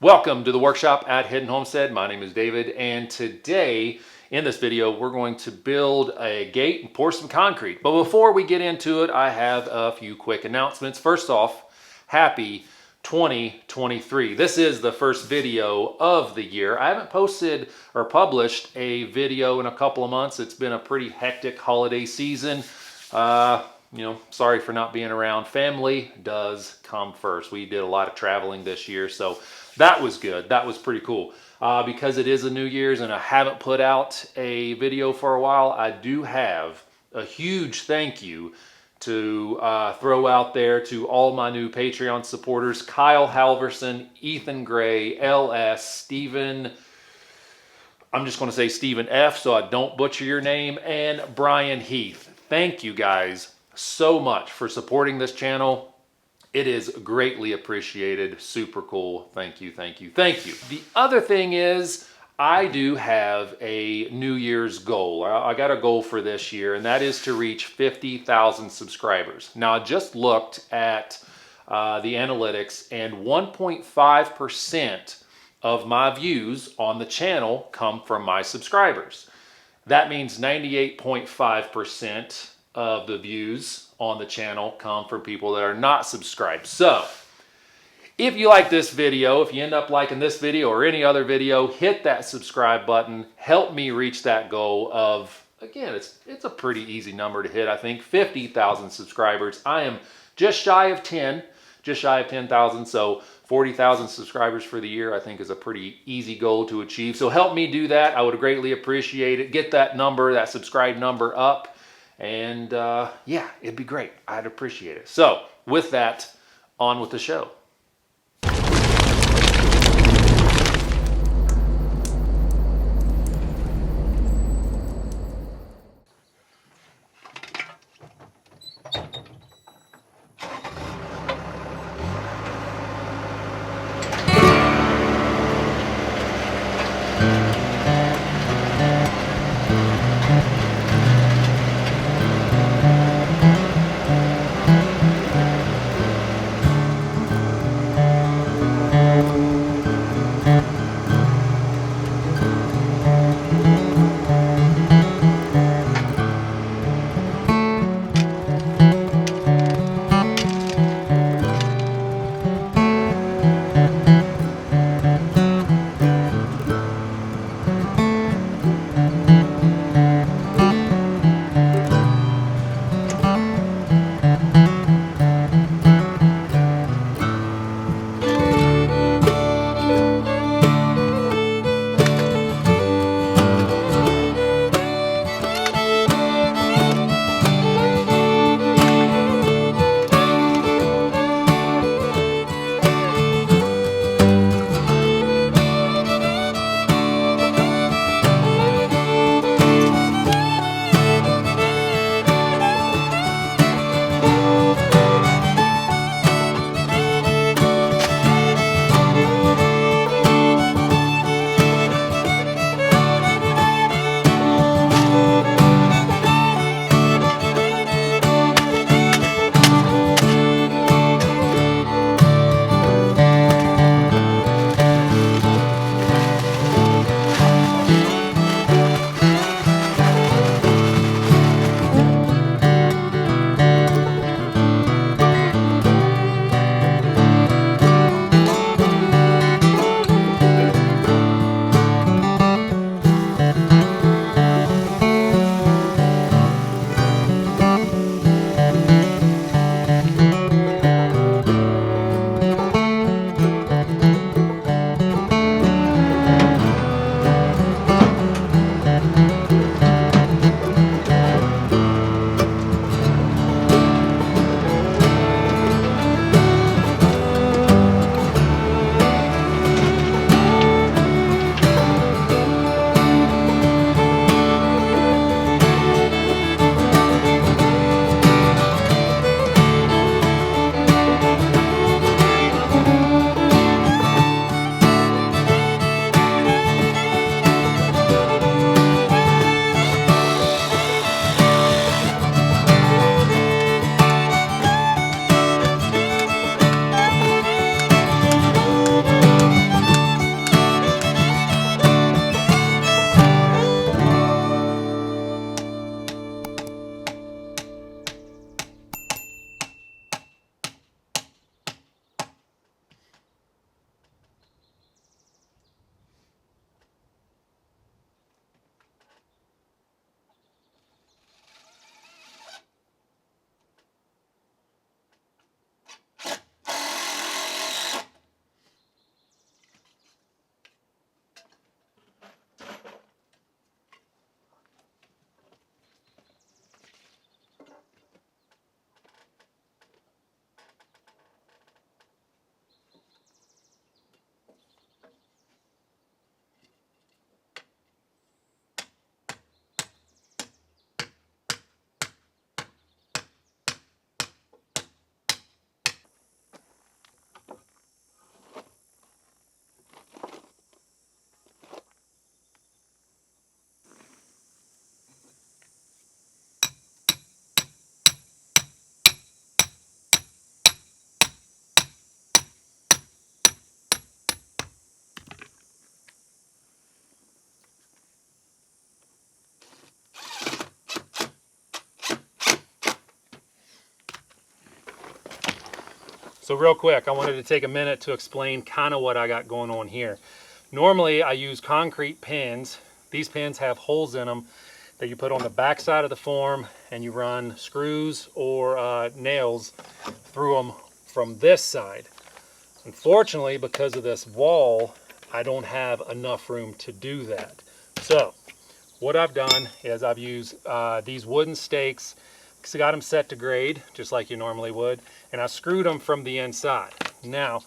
Welcome to the workshop at Hidden Homestead. My name is David, and today in this video we're going to build a gate and pour some concrete. But before we get into it, I have a few quick announcements. First off, happy 2023. This is the first video of the year. I haven't posted or published a video in a couple of months. It's been a pretty hectic holiday season. Sorry for not being around. Family does come first. We did a lot of traveling this year, so that was good. That was pretty cool. Because it is a New Year's and I haven't put out a video for a while, I do have a huge thank you to throw out there to all my new Patreon supporters: Kyle Halverson, Ethan Gray, LS, Stephen, I'm just going to say Stephen F so I don't butcher your name, and Brian Heath. Thank you guys so much for supporting this channel. It is greatly appreciated. Super cool. Thank you, thank you, thank you. The other thing is, I do have a New Year's goal. I got a goal for this year, and that is to reach 50,000 subscribers. Now, I just looked at the analytics, and 1.5% of my views on the channel come from my subscribers. That means 98.5% of the views on the channel come from people that are not subscribed. So if you like this video, if you end up liking this video or any other video, hit that subscribe button. Help me reach that goal of, again, it's a pretty easy number to hit. I think 50,000 subscribers. I am just shy of 10,000. So 40,000 subscribers for the year, I think, is a pretty easy goal to achieve. So help me do that. I would greatly appreciate it. Get that number, that subscribe number up. And yeah, it'd be great. I'd appreciate it. So with that, on with the show. So real quick, I wanted to take a minute to explain kind of what I got going on here. Normally I use concrete pins. These pins have holes in them that you put on the back side of the form, and you run screws or nails through them from this side. Unfortunately, because of this wall, I don't have enough room to do that. So what I've done is I've used these wooden stakes. So I got them set to grade, just like you normally would, and I screwed them from the inside. Now,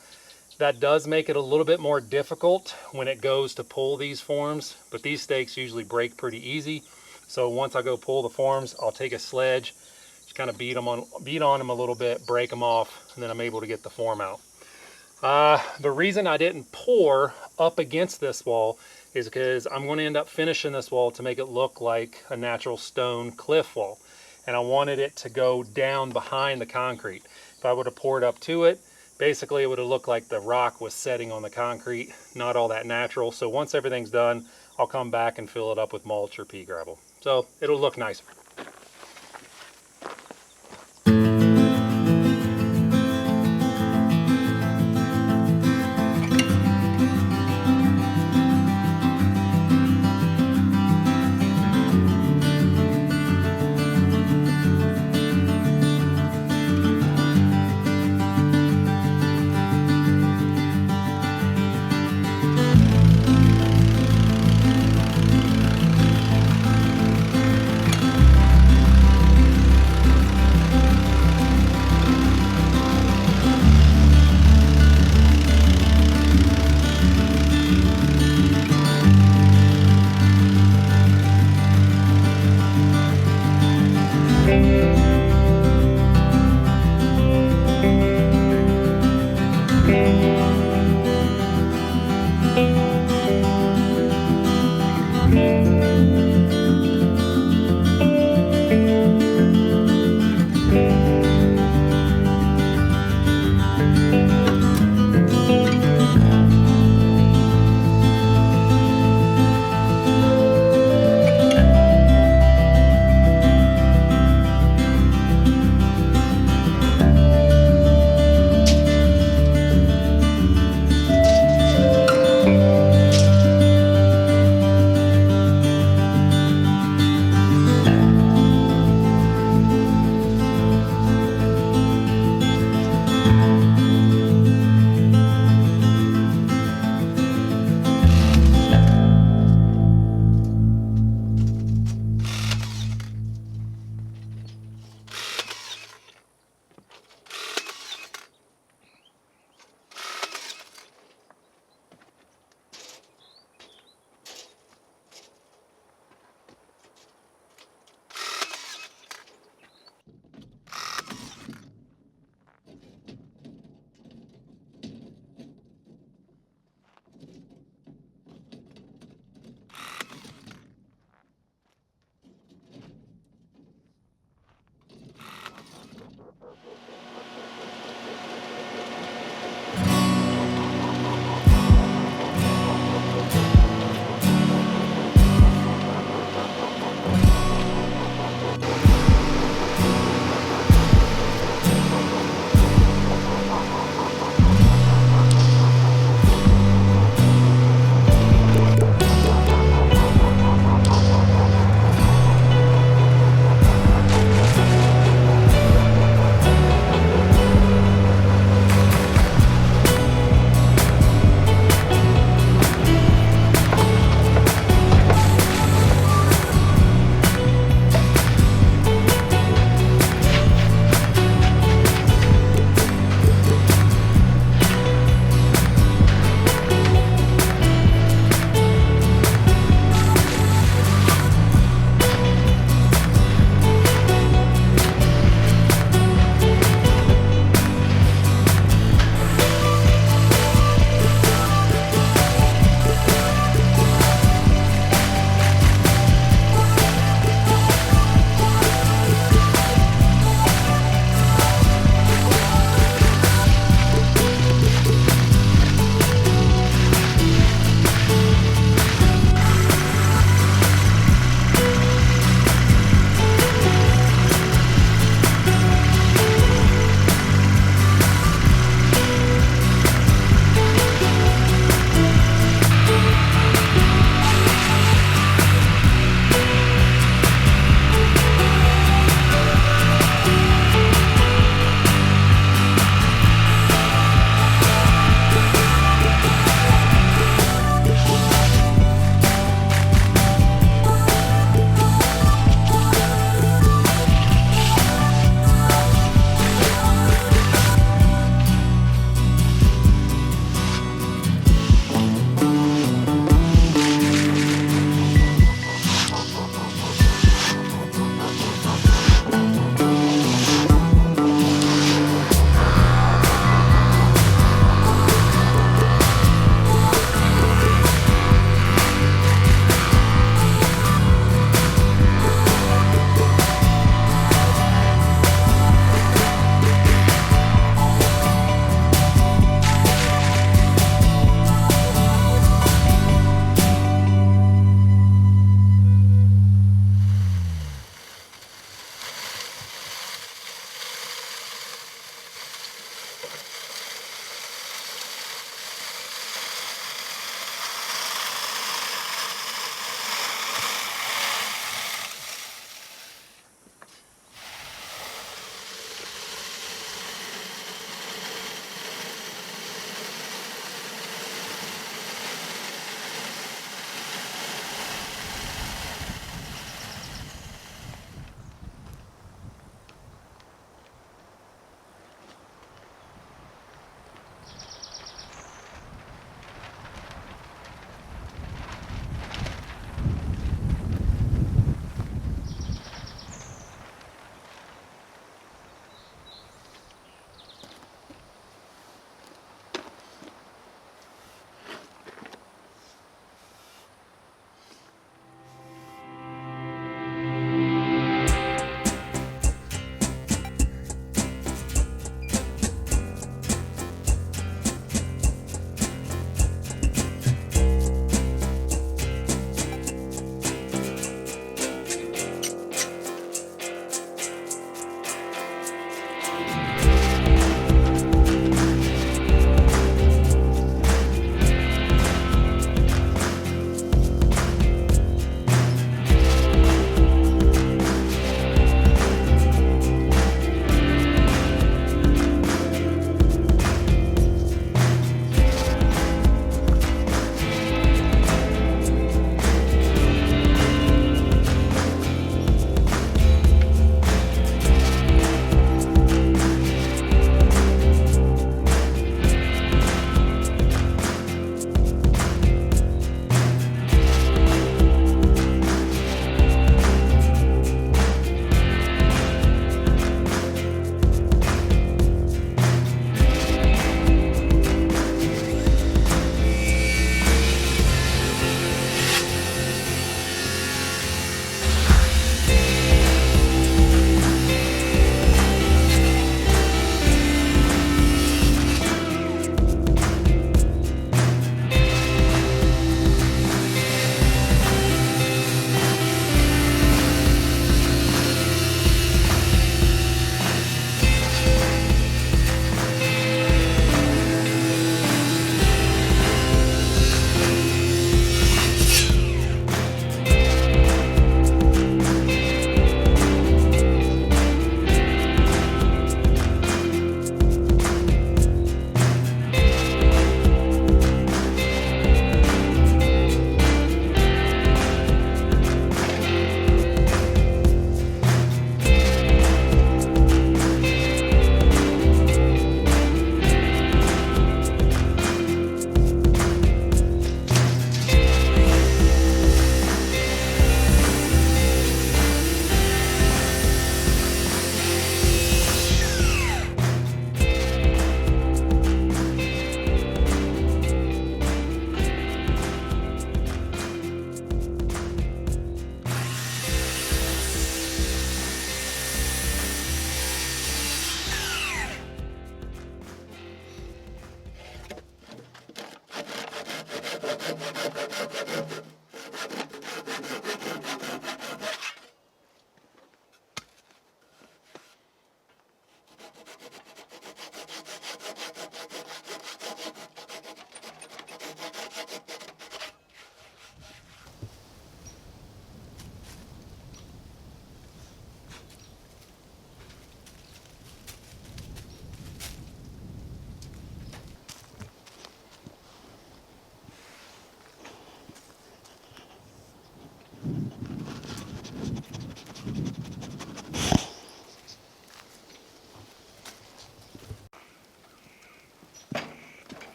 that does make it a little bit more difficult when it goes to pull these forms, but these stakes usually break pretty easy. So once I go pull the forms, I'll take a sledge, just kind of beat on them a little bit, break them off, and then I'm able to get the form out. The reason I didn't pour up against this wall is because I'm going to end up finishing this wall to make it look like a natural stone cliff wall. And I wanted it to go down behind the concrete. If I would have poured up to it, basically it would have looked like the rock was setting on the concrete, not all that natural. So once everything's done, I'll come back and fill it up with mulch or pea gravel. So it'll look nicer.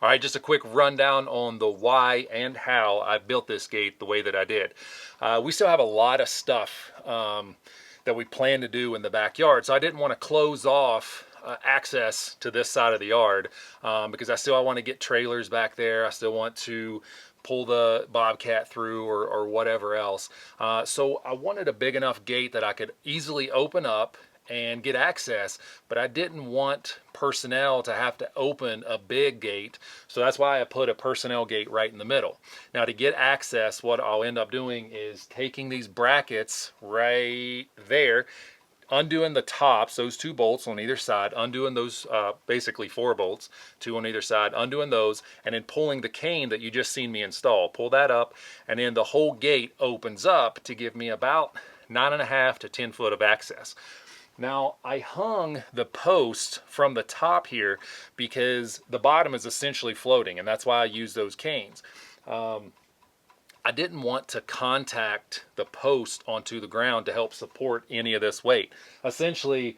All right, just a quick rundown on the why and how I built this gate the way that I did. We still have a lot of stuff that we plan to do in the backyard, so I didn't want to close off access to this side of the yard because I want to get trailers back there. I still want to pull the bobcat through or whatever else. So I wanted a big enough gate that I could easily open up and get access, but I didn't want personnel to have to open a big gate, so that's why I put a personnel gate right in the middle. Now to get access, what I'll end up doing is taking these brackets right there, undoing the tops, those 2 bolts on either side, undoing those basically 4 bolts, 2 on either side, undoing those, and then pulling the cane that you just seen me install. Pull that up, and then the whole gate opens up to give me about 9.5 to 10 foot of access. Now, I hung the post from the top here because the bottom is essentially floating, and that's why I use those canes. I didn't want to contact the post onto the ground to help support any of this weight. Essentially,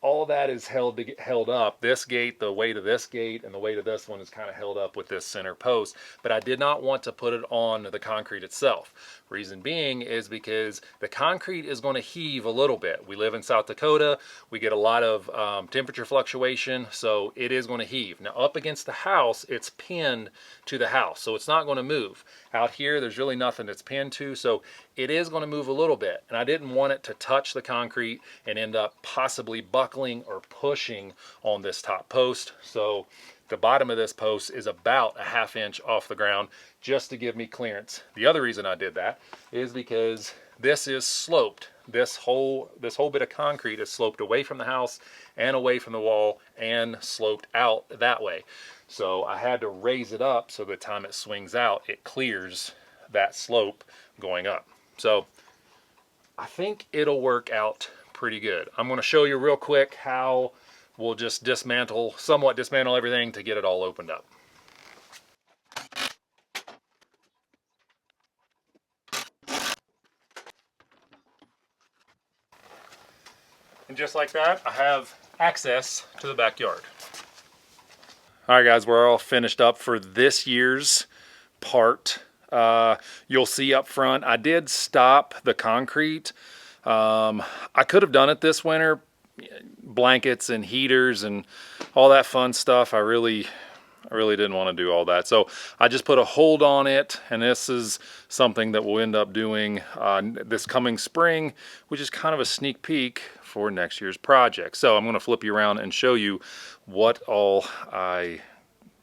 all that is held up. This gate, the weight of this gate, and the weight of this one is kind of held up with this center post, but I did not want to put it on the concrete itself. Reason being is because the concrete is going to heave a little bit. We live in South Dakota. We get a lot of temperature fluctuation, so it is going to heave. Now up against the house, it's pinned to the house, so it's not going to move. Out here, there's really nothing that's pinned to, so it is going to move a little bit, and I didn't want it to touch the concrete and end up possibly buckling or pushing on this top post. So the bottom of this post is about a 1/2 inch off the ground just to give me clearance. The other reason I did that is because this is sloped. This whole bit of concrete is sloped away from the house and away from the wall and sloped out that way. So I had to raise it up so the time it swings out, it clears that slope going up. So I think it'll work out pretty good. I'm going to show you real quick how we'll just somewhat dismantle everything to get it all opened up. And just like that, I have access to the backyard. All right, guys, we're all finished up for this year's part. You'll see up front, I did stop the concrete. I could have done it this winter, blankets and heaters and all that fun stuff. I really didn't want to do all that. So I just put a hold on it, and this is something that we'll end up doing this coming spring, which is kind of a sneak peek for next year's project. So I'm going to flip you around and show you what all I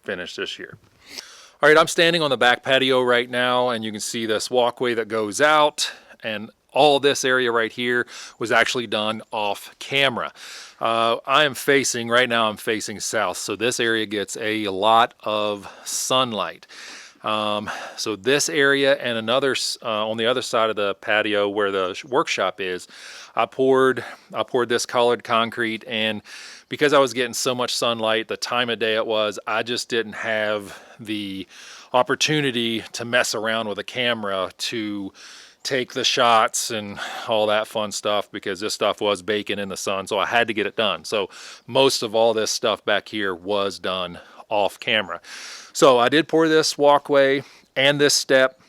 finished this year. All right, I'm standing on the back patio right now, and you can see this walkway that goes out, and all this area right here was actually done off camera. I'm facing south, so this area gets a lot of sunlight. So this area and another on the other side of the patio where the workshop is, I poured this colored concrete, and because I was getting so much sunlight, the time of day it was, I just didn't have the opportunity to mess around with a camera to take the shots and all that fun stuff, because this stuff was baking in the sun, so I had to get it done. So most of all this stuff back here was done off camera. So I did pour this walkway and this step.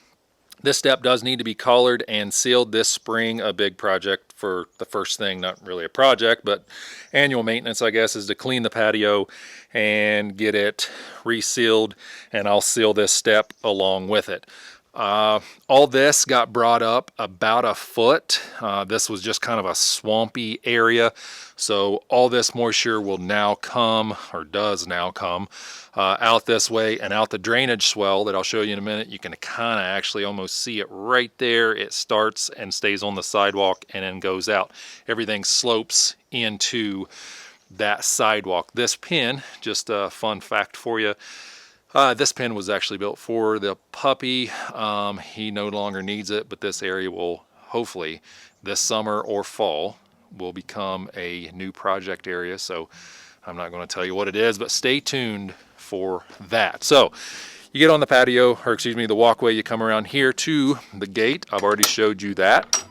This step does need to be colored and sealed this spring. A big project for the first thing, not really a project, but annual maintenance, I guess, is to clean the patio and get it resealed, and I'll seal this step along with it. All this got brought up about a foot. This was just kind of a swampy area, so all this moisture will now come, or does now come, out this way and out the drainage swell that I'll show you in a minute. You can kind of actually almost see it right there. It starts and stays on the sidewalk and then goes out. Everything slopes into that sidewalk. This pin, just a fun fact for you, this pen was actually built for the puppy. He no longer needs it, but this area will hopefully this summer or fall will become a new project area. So I'm not going to tell you what it is, but stay tuned for that. So you get on the patio, or excuse me, the walkway, you come around here to the gate. I've already showed you that.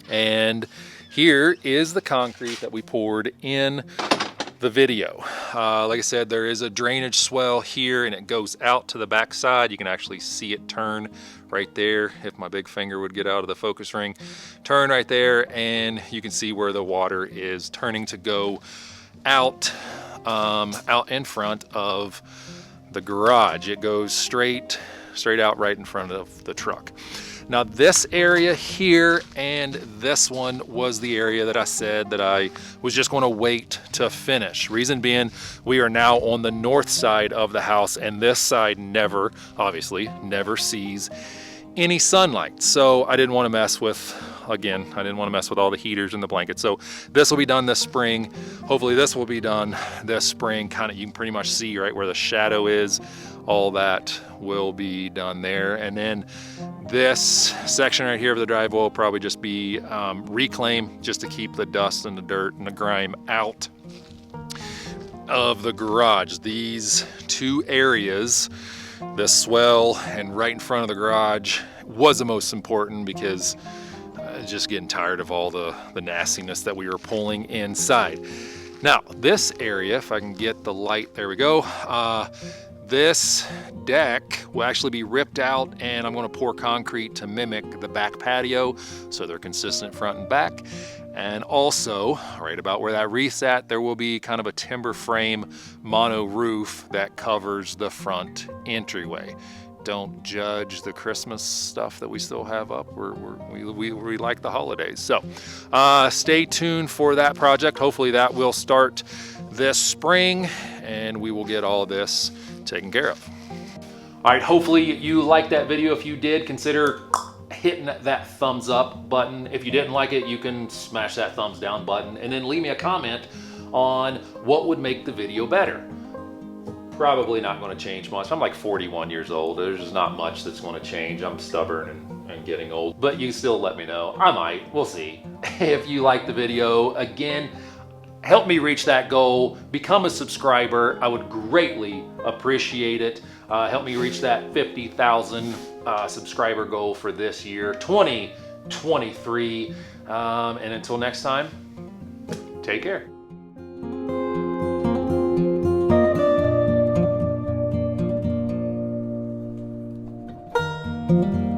And here is the concrete that we poured in the video. Like I said, there is a drainage swell here and it goes out to the back side. You can actually see it turn right there. If my big finger would get out of the focus ring, turn right there, and you can see where the water is turning to go out, out in front of the garage. It goes straight out right in front of the truck. Now this area here and this one was the area that I said that I was just going to wait to finish. Reason being, we are now on the north side of the house, and this side never, obviously, never sees any sunlight. So I didn't want to mess with, again, I didn't want to mess with all the heaters and the blankets. So this will be done this spring. Hopefully this will be done this spring. Kind of, you can pretty much see right where the shadow is. All that will be done there. And then this section right here of the driveway will probably just be reclaimed, just to keep the dust and the dirt and the grime out of the garage. These two areas, the swell and right in front of the garage, was the most important because just getting tired of all the nastiness that we were pulling inside. Now this area, if I can get the light, there we go. This deck will actually be ripped out, and I'm going to pour concrete to mimic the back patio so they're consistent front and back. And also, right about where that wreath's at, there will be kind of a timber frame mono roof that covers the front entryway. Don't judge the Christmas stuff that we still have up. We like the holidays. So stay tuned for that project. Hopefully that will start this spring, and we will get all this taken care of. All right, hopefully you liked that video. If you did, consider hitting that thumbs up button. If you didn't like it, you can smash that thumbs down button, and then leave me a comment on what would make the video better. Probably not going to change much. I'm like 41 years old. There's just not much that's going to change. I'm stubborn and getting old, but you still let me know. I might, we'll see. If you like the video, again, help me reach that goal. Become a subscriber. I would greatly appreciate it. Help me reach that 50,000 subscriber goal for this year, 2023. And until next time, take care. Thank you.